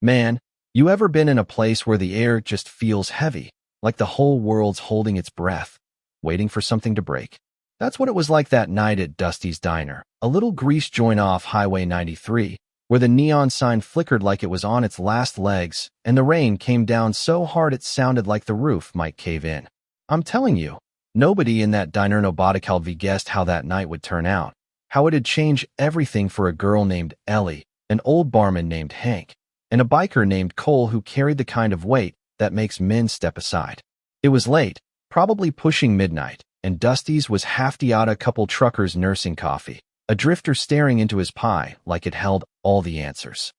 Man, you ever been in a place where the air just feels heavy, like the whole world's holding its breath, waiting for something to break? That's what it was like that night at Dusty's Diner, a little grease joint off Highway 93, where the neon sign flickered like it was on its last legs, and the rain came down so hard it sounded like the roof might cave in. I'm telling you, nobody in that diner Noboticalvi guessed how that night would turn out, how it'd change everything for a girl named Ellie, an old barman named Hank, and a biker named Cole who carried the kind of weight that makes men step aside. It was late, probably pushing midnight, and Dusty's was half-the a couple truckers nursing coffee, a drifter staring into his pie like it held all the answers.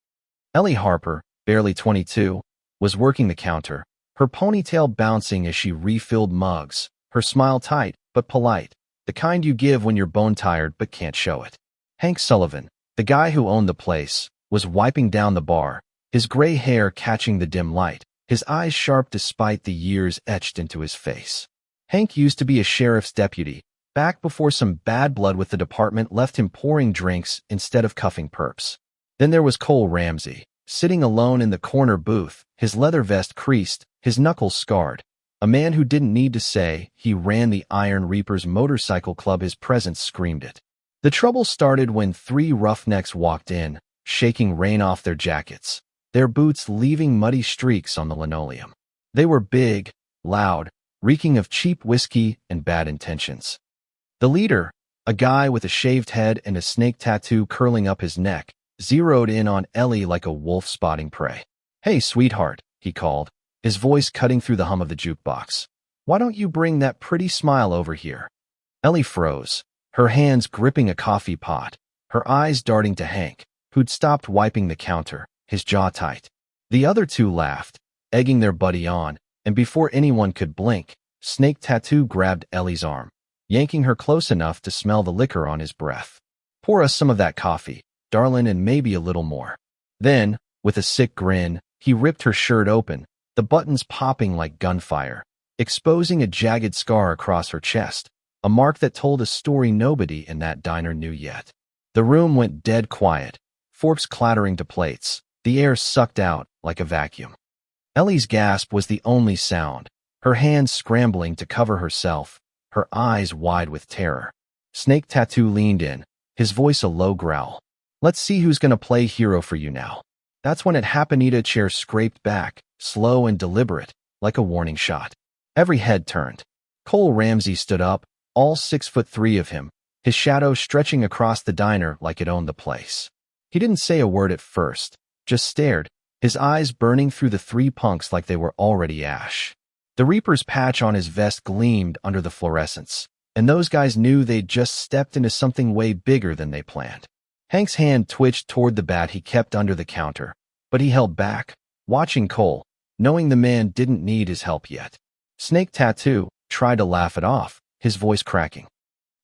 Ellie Harper, barely 22, was working the counter, her ponytail bouncing as she refilled mugs, her smile tight but polite, the kind you give when you're bone-tired but can't show it. Hank Sullivan, the guy who owned the place, was wiping down the bar, his gray hair catching the dim light, his eyes sharp despite the years etched into his face. Hank used to be a sheriff's deputy, back before some bad blood with the department left him pouring drinks instead of cuffing perps. Then there was Cole Ramsey, sitting alone in the corner booth, his leather vest creased, his knuckles scarred. A man who didn't need to say he ran the Iron Reapers motorcycle club, his presence screamed it. The trouble started when three roughnecks walked in, shaking rain off their jackets, their boots leaving muddy streaks on the linoleum. They were big, loud, reeking of cheap whiskey and bad intentions. The leader, a guy with a shaved head and a snake tattoo curling up his neck, zeroed in on Ellie like a wolf spotting prey. "Hey, sweetheart," he called, his voice cutting through the hum of the jukebox. "Why don't you bring that pretty smile over here?" Ellie froze, her hands gripping a coffee pot, her eyes darting to Hank, who'd stopped wiping the counter, his jaw tight. The other two laughed, egging their buddy on, and before anyone could blink, Snake Tattoo grabbed Ellie's arm, yanking her close enough to smell the liquor on his breath. "Pour us some of that coffee, darlin', and maybe a little more." Then, with a sick grin, he ripped her shirt open, the buttons popping like gunfire, exposing a jagged scar across her chest, a mark that told a story nobody in that diner knew yet. The room went dead quiet, forks clattering to plates, the air sucked out like a vacuum. Ellie's gasp was the only sound, her hands scrambling to cover herself, her eyes wide with terror. Snake Tattoo leaned in, his voice a low growl. "Let's see who's gonna play hero for you now." That's when it happened. A chair scraped back, slow and deliberate, like a warning shot. Every head turned. Cole Ramsey stood up, all 6'3" of him, his shadow stretching across the diner like it owned the place. He didn't say a word at first, just stared, his eyes burning through the three punks like they were already ash. The Reaper's patch on his vest gleamed under the fluorescence, and those guys knew they'd just stepped into something way bigger than they planned. Hank's hand twitched toward the bat he kept under the counter, but he held back, watching Cole, knowing the man didn't need his help yet. Snake Tattoo tried to laugh it off, his voice cracking.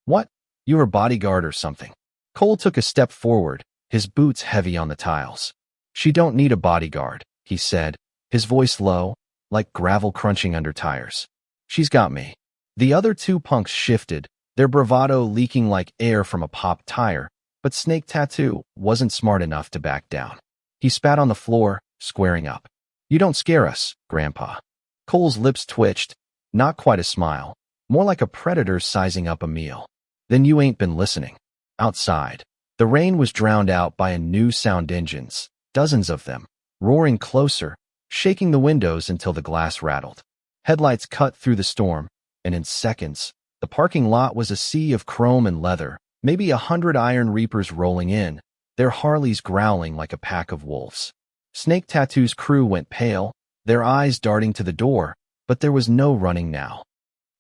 "What? You're a bodyguard or something?" Cole took a step forward, his boots heavy on the tiles. "She don't need a bodyguard," he said, his voice low, like gravel crunching under tires. "She's got me." The other two punks shifted, their bravado leaking like air from a popped tire, but Snake Tattoo wasn't smart enough to back down. He spat on the floor, squaring up. "You don't scare us, Grandpa." Cole's lips twitched, not quite a smile, more like a predator sizing up a meal. "Then you ain't been listening." Outside, the rain was drowned out by a new sound engines, dozens of them, roaring closer, shaking the windows until the glass rattled. Headlights cut through the storm, and in seconds, the parking lot was a sea of chrome and leather, maybe 100 Iron Reapers rolling in, their Harleys growling like a pack of wolves. Snake Tattoo's crew went pale, their eyes darting to the door, but there was no running now.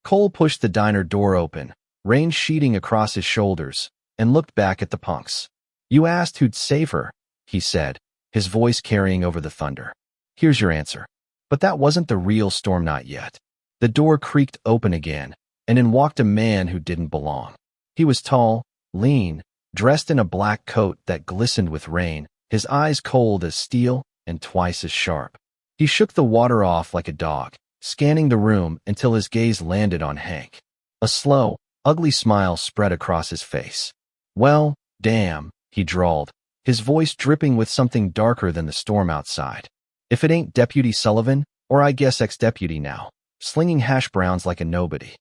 Cole pushed the diner door open, rain sheeting across his shoulders, and looked back at the punks. "You asked who'd save her," he said, his voice carrying over the thunder. "Here's your answer." But that wasn't the real storm, not yet. The door creaked open again, and in walked a man who didn't belong. He was tall, lean, dressed in a black coat that glistened with rain, his eyes cold as steel and twice as sharp. He shook the water off like a dog, scanning the room until his gaze landed on Hank. A slow, ugly smile spread across his face. "Well, damn," he drawled, his voice dripping with something darker than the storm outside. If it ain't Deputy Sullivan, or I guess ex-deputy now, slinging hash browns like a nobody.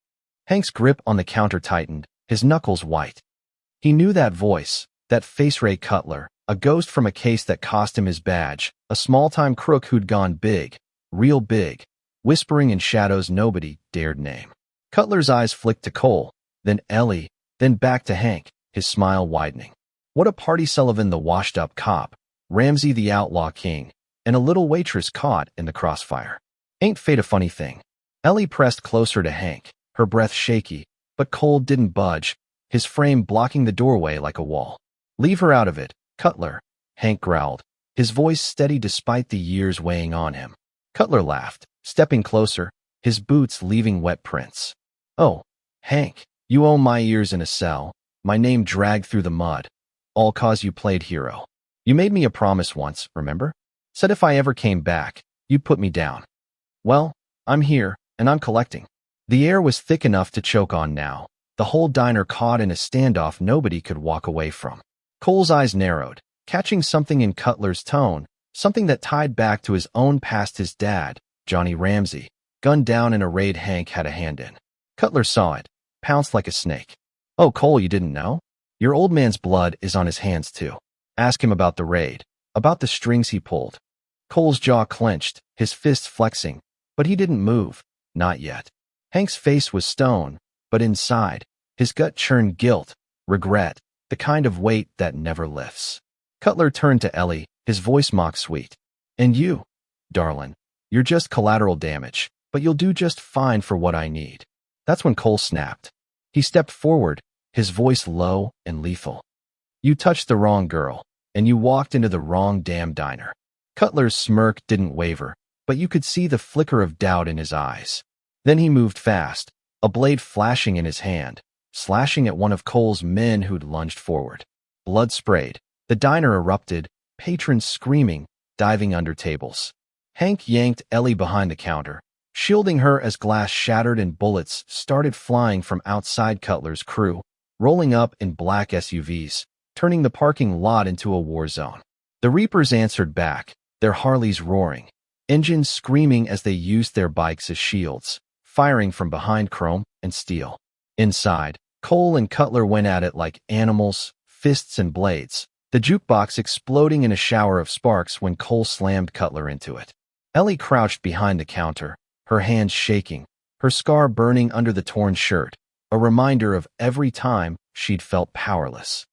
Hank's grip on the counter tightened, his knuckles white. He knew that voice, that face. Ray Cutler, a ghost from a case that cost him his badge, a small-time crook who'd gone big, real big, whispering in shadows nobody dared name. Cutler's eyes flicked to Cole, then Ellie, then back to Hank, his smile widening. What a party! Sullivan the washed-up cop, Ramsey the outlaw king, and a little waitress caught in the crossfire. Ain't fate a funny thing? Ellie pressed closer to Hank, her breath shaky, but Cole didn't budge, his frame blocking the doorway like a wall. Leave her out of it, Cutler, Hank growled, his voice steady despite the years weighing on him. Cutler laughed, stepping closer, his boots leaving wet prints. Oh, Hank, you owe my ears in a cell, my name dragged through the mud, all 'cause you played hero. You made me a promise once, remember? Said if I ever came back, you'd put me down. Well, I'm here, and I'm collecting. The air was thick enough to choke on now, the whole diner caught in a standoff nobody could walk away from. Cole's eyes narrowed, catching something in Cutler's tone, something that tied back to his own past. His dad, Johnny Ramsey, gunned down in a raid Hank had a hand in. Cutler saw it, pounced like a snake. Oh, Cole, you didn't know? Your old man's blood is on his hands too. Ask him about the raid, about the strings he pulled. Cole's jaw clenched, his fists flexing, but he didn't move, not yet. Hank's face was stone, but inside, his gut churned guilt, regret, the kind of weight that never lifts. Cutler turned to Ellie, his voice mock sweet. And you, darling, you're just collateral damage, but you'll do just fine for what I need. That's when Cole snapped. He stepped forward, his voice low and lethal. You touched the wrong girl, and you walked into the wrong damn diner. Cutler's smirk didn't waver, but you could see the flicker of doubt in his eyes. Then he moved fast, a blade flashing in his hand, slashing at one of Cole's men who'd lunged forward. Blood sprayed. The diner erupted, patrons screaming, diving under tables. Hank yanked Ellie behind the counter, shielding her as glass shattered and bullets started flying from outside. Cutler's crew, rolling up in black SUVs, turning the parking lot into a war zone. The Reapers answered back, their Harleys roaring, engines screaming as they used their bikes as shields, firing from behind chrome and steel. Inside, Cole and Cutler went at it like animals, fists and blades, the jukebox exploding in a shower of sparks when Cole slammed Cutler into it. Ellie crouched behind the counter, her hands shaking, her scar burning under the torn shirt, a reminder of every time she'd felt powerless.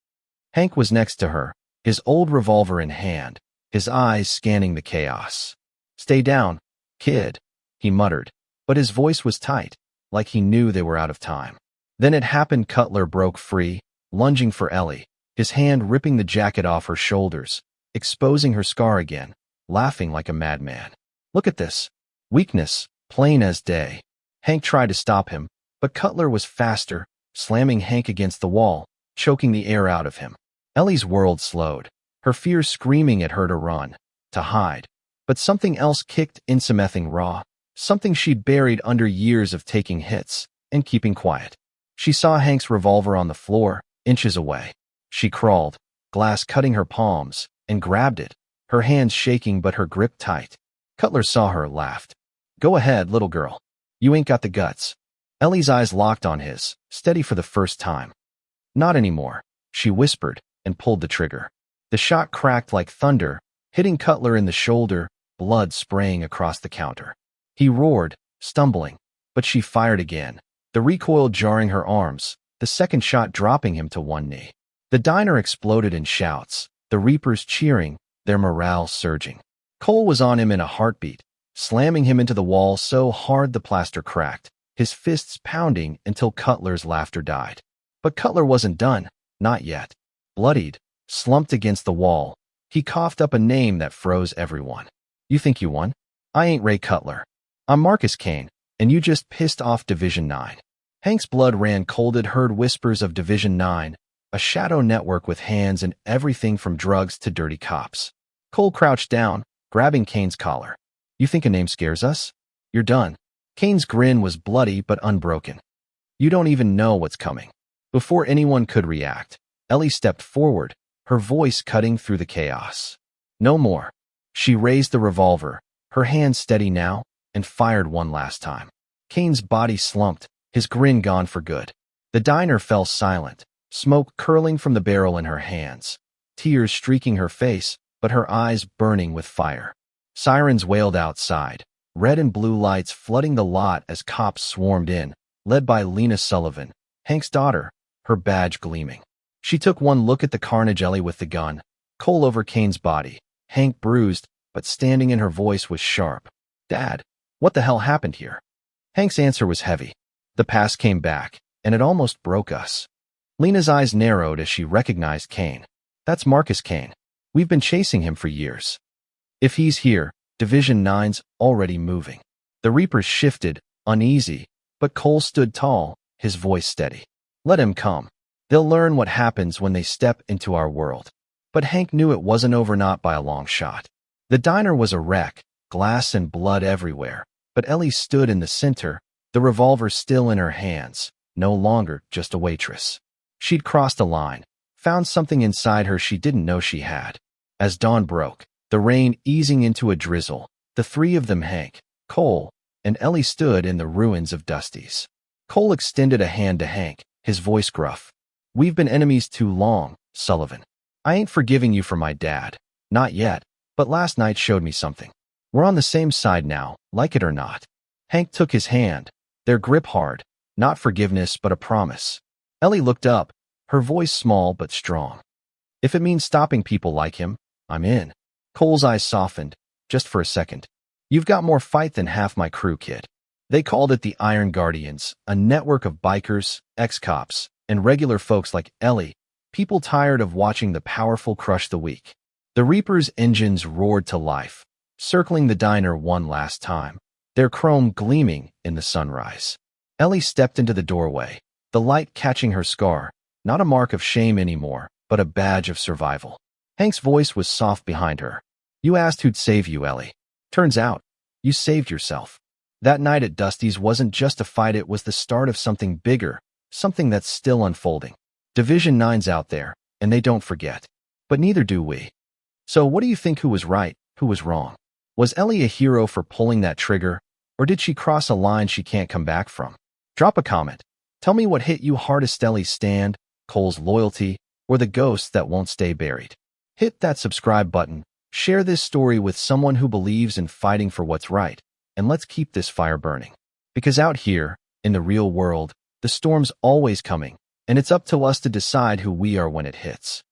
Hank was next to her, his old revolver in hand, his eyes scanning the chaos. Stay down, kid, he muttered, but his voice was tight, like he knew they were out of time. Then it happened. Cutler broke free, lunging for Ellie, his hand ripping the jacket off her shoulders, exposing her scar again, laughing like a madman. Look at this. Weakness, plain as day. Hank tried to stop him, but Cutler was faster, slamming Hank against the wall, choking the air out of him. Ellie's world slowed, her fears screaming at her to run, to hide. But something else kicked in, something raw, something she'd buried under years of taking hits and keeping quiet. She saw Hank's revolver on the floor, inches away. She crawled, glass cutting her palms, and grabbed it, her hands shaking but her grip tight. Cutler saw her, laughed. Go ahead, little girl. You ain't got the guts. Ellie's eyes locked on his, steady for the first time. Not anymore, she whispered, and pulled the trigger. The shot cracked like thunder, hitting Cutler in the shoulder, blood spraying across the counter. He roared, stumbling, but she fired again, the recoil jarring her arms, the second shot dropping him to one knee. The diner exploded in shouts, the Reapers cheering, their morale surging. Cole was on him in a heartbeat, slamming him into the wall so hard the plaster cracked, his fists pounding until Cutler's laughter died. But Cutler wasn't done, not yet. Bloodied, slumped against the wall, he coughed up a name that froze everyone. You think you won? I ain't Ray Cutler. I'm Marcus Kane, and you just pissed off Division 9. Hank's blood ran cold. It heard whispers of Division 9, a shadow network with hands in everything from drugs to dirty cops. Cole crouched down, grabbing Kane's collar. You think a name scares us? You're done. Kane's grin was bloody but unbroken. You don't even know what's coming. Before anyone could react, Ellie stepped forward, her voice cutting through the chaos. No more. She raised the revolver, her hand steady now, and fired one last time. Kane's body slumped, his grin gone for good. The diner fell silent, smoke curling from the barrel in her hands, tears streaking her face, but her eyes burning with fire. Sirens wailed outside, red and blue lights flooding the lot as cops swarmed in, led by Lena Sullivan, Hank's daughter, her badge gleaming. She took one look at the carnage. Ellie with the gun, Cole over Kane's body, Hank bruised, but standing in her voice was sharp. "Dad, what the hell happened here?" Hank's answer was heavy. The past came back, and it almost broke us. Lena's eyes narrowed as she recognized Kane. "That's Marcus Kane. We've been chasing him for years. If he's here, Division 9's already moving." The Reapers shifted, uneasy, but Cole stood tall, his voice steady. "Let him come. They'll learn what happens when they step into our world." But Hank knew it wasn't over, not by a long shot. The diner was a wreck, glass and blood everywhere, but Ellie stood in the center, the revolver still in her hands, no longer just a waitress. She'd crossed a line, found something inside her she didn't know she had. As dawn broke, the rain easing into a drizzle, the three of them, Hank, Cole, and Ellie, stood in the ruins of Dusty's. Cole extended a hand to Hank, his voice gruff. "We've been enemies too long, Sullivan. I ain't forgiving you for my dad. Not yet, but last night showed me something. We're on the same side now, like it or not." Hank took his hand, their grip hard, not forgiveness but a promise. Ellie looked up, her voice small but strong. "If it means stopping people like him, I'm in." Cole's eyes softened, just for a second. "You've got more fight than half my crew, kid." They called it the Iron Guardians, a network of bikers, ex-cops, and regular folks like Ellie, people tired of watching the powerful crush the weak. The Reapers' engines roared to life, circling the diner one last time, their chrome gleaming in the sunrise. Ellie stepped into the doorway, the light catching her scar, not a mark of shame anymore, but a badge of survival. Hank's voice was soft behind her. "You asked who'd save you, Ellie. Turns out, you saved yourself." That night at Dusty's wasn't just a fight, it was the start of something bigger, something that's still unfolding. Division 9's out there, and they don't forget. But neither do we. So what do you think? Who was right, who was wrong? Was Ellie a hero for pulling that trigger, or did she cross a line she can't come back from? Drop a comment. Tell me what hit you hardest: Ellie's stand, Cole's loyalty, or the ghosts that won't stay buried. Hit that subscribe button, share this story with someone who believes in fighting for what's right, and let's keep this fire burning. Because out here, in the real world, the storm's always coming, and it's up to us to decide who we are when it hits.